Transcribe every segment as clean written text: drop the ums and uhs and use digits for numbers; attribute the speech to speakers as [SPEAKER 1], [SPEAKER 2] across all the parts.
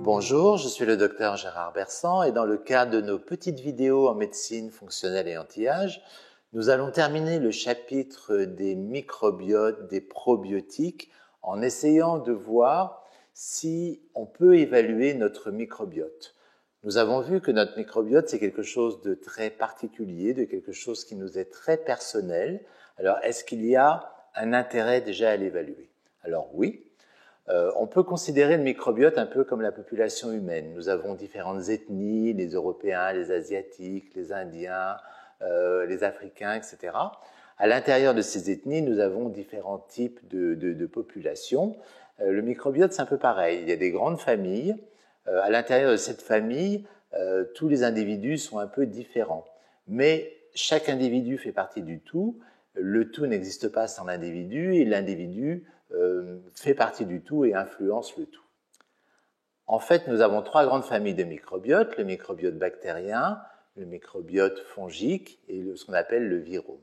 [SPEAKER 1] Bonjour, je suis le docteur Gérard Bersan et dans le cadre de nos petites vidéos en médecine fonctionnelle et anti-âge, nous allons terminer le chapitre des microbiotes, des probiotiques, en essayant de voir si on peut évaluer notre microbiote. Nous avons vu que notre microbiote, c'est quelque chose de très particulier, de quelque chose qui nous est très personnel. Alors, est-ce qu'il y a un intérêt déjà à l'évaluer? Alors oui. On peut considérer le microbiote un peu comme la population humaine. Nous avons différentes ethnies, les Européens, les Asiatiques, les Indiens, les Africains, etc. À l'intérieur de ces ethnies, nous avons différents types de populations. Le microbiote, c'est un peu pareil. Il y a des grandes familles. À l'intérieur de cette famille, tous les individus sont un peu différents. Mais chaque individu fait partie du tout. Le tout n'existe pas sans l'individu et l'individu fait partie du tout et influence le tout. En fait, nous avons trois grandes familles de microbiotes, le microbiote bactérien, le microbiote fongique et ce qu'on appelle le virome.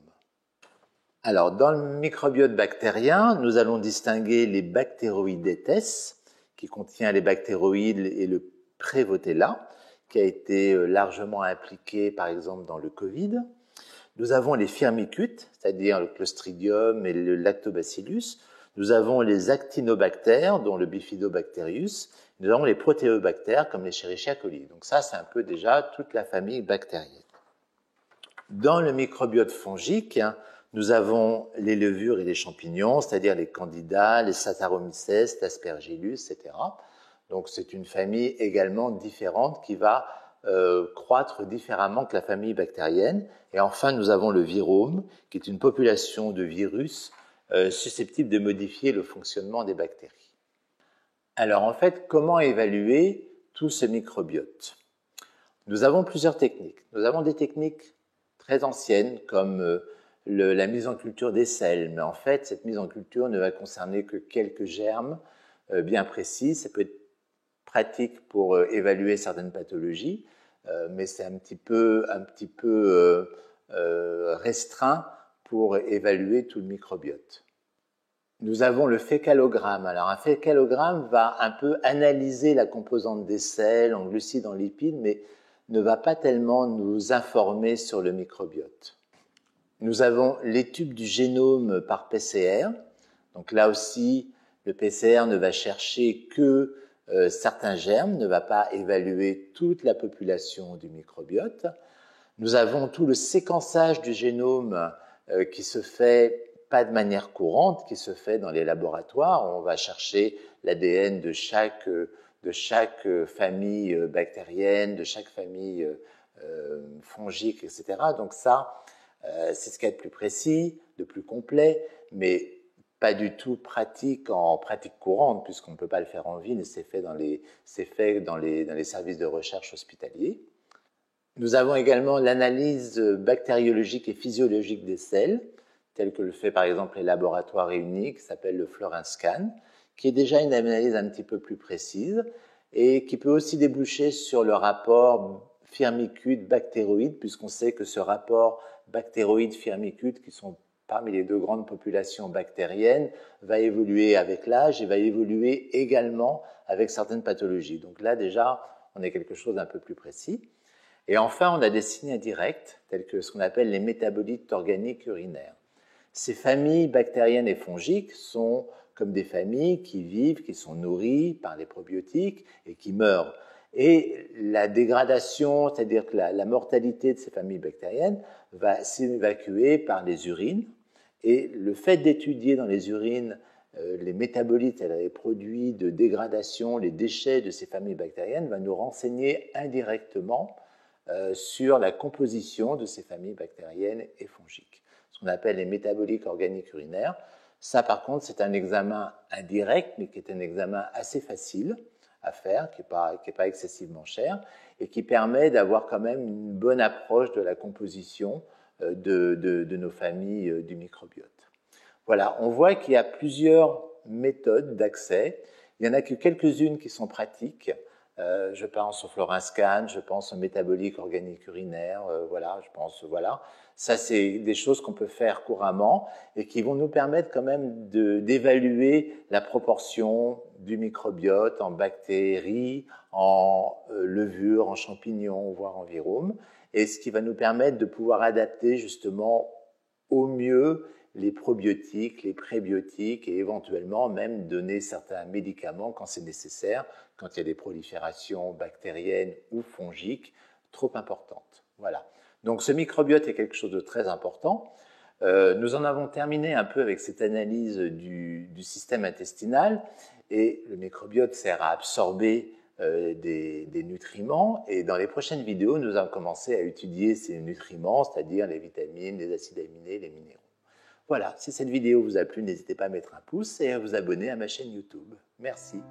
[SPEAKER 1] Alors, dans le microbiote bactérien, nous allons distinguer les Bacteroidetes, qui contient les bactéroïdes et le Prevotella, qui a été largement impliqué, par exemple, dans le Covid. Nous avons les firmicutes, c'est-à-dire le Clostridium et le Lactobacillus. Nous avons les actinobactères, dont le Bifidobacterius. Nous avons les protéobactères, comme les Escherichia coli. Donc ça, c'est un peu déjà toute la famille bactérienne. Dans le microbiote fongique, nous avons les levures et les champignons, c'est-à-dire les candida, les Saccharomyces, l'Aspergillus, etc. Donc c'est une famille également différente qui va croître différemment que la famille bactérienne. Et enfin, nous avons le virome, qui est une population de virus susceptible de modifier le fonctionnement des bactéries. Alors en fait, comment évaluer tout ce microbiote? Nous avons plusieurs techniques. Nous avons des techniques très anciennes comme la mise en culture des selles, mais en fait, cette mise en culture ne va concerner que quelques germes bien précis. Ça peut être pratique pour évaluer certaines pathologies, mais c'est un petit peu restreint pour évaluer tout le microbiote. Nous avons le fécalogramme. Alors un fécalogramme va un peu analyser la composante des selles en glucides, en lipides, mais ne va pas tellement nous informer sur le microbiote. Nous avons l'étude du génome par PCR. Donc là aussi, le PCR ne va chercher que certains germes, ne va pas évaluer toute la population du microbiote. Nous avons tout le séquençage du génome qui se fait pas de manière courante, qui se fait dans les laboratoires. On va chercher l'ADN de chaque famille bactérienne, de chaque famille fongique, etc. Donc ça, c'est ce qu'il y a de plus précis, de plus complet, mais pas du tout pratique en pratique courante, puisqu'on ne peut pas le faire en ville, c'est fait dans les services de recherche hospitaliers. Nous avons également l'analyse bactériologique et physiologique des selles, telle que le fait par exemple les laboratoires réunis, qui s'appelle le Florinscan, qui est déjà une analyse un petit peu plus précise et qui peut aussi déboucher sur le rapport firmicute-bactéroïde, puisqu'on sait que ce rapport bactéroïde-firmicute, qui sont parmi les deux grandes populations bactériennes, va évoluer avec l'âge et va évoluer également avec certaines pathologies. Donc là, déjà, on a quelque chose d'un peu plus précis. Et enfin, on a des signes indirects, tels que ce qu'on appelle les métabolites organiques urinaires. Ces familles bactériennes et fongiques sont comme des familles qui vivent, qui sont nourries par les probiotiques et qui meurent. Et la dégradation, c'est-à-dire que la mortalité de ces familles bactériennes va s'évacuer par les urines. Et le fait d'étudier dans les urines les métabolites, les produits de dégradation, les déchets de ces familles bactériennes, va nous renseigner indirectement sur la composition de ces familles bactériennes et fongiques. Ce qu'on appelle les métabolites organiques urinaires. Ça, par contre, c'est un examen indirect, mais qui est un examen assez facile à faire, qui n'est pas excessivement cher, et qui permet d'avoir quand même une bonne approche de la composition de nos familles du microbiote. Voilà, on voit qu'il y a plusieurs méthodes d'accès. Il n'y en a que quelques-unes qui sont pratiques. Je pense au Florinscan, je pense au métabolique organique urinaire, voilà, je pense, voilà. Ça, c'est des choses qu'on peut faire couramment et qui vont nous permettre quand même d'évaluer la proportion du microbiote en bactéries, en levures, en champignons, voire en virome, et ce qui va nous permettre de pouvoir adapter justement au mieux les probiotiques, les prébiotiques et éventuellement même donner certains médicaments quand c'est nécessaire, quand il y a des proliférations bactériennes ou fongiques trop importantes. Voilà. Donc ce microbiote est quelque chose de très important. Nous en avons terminé un peu avec cette analyse du système intestinal et le microbiote sert à absorber des nutriments et dans les prochaines vidéos, nous allons commencer à étudier ces nutriments, c'est-à-dire les vitamines, les acides aminés, les minéraux. Voilà, si cette vidéo vous a plu, n'hésitez pas à mettre un pouce et à vous abonner à ma chaîne YouTube. Merci.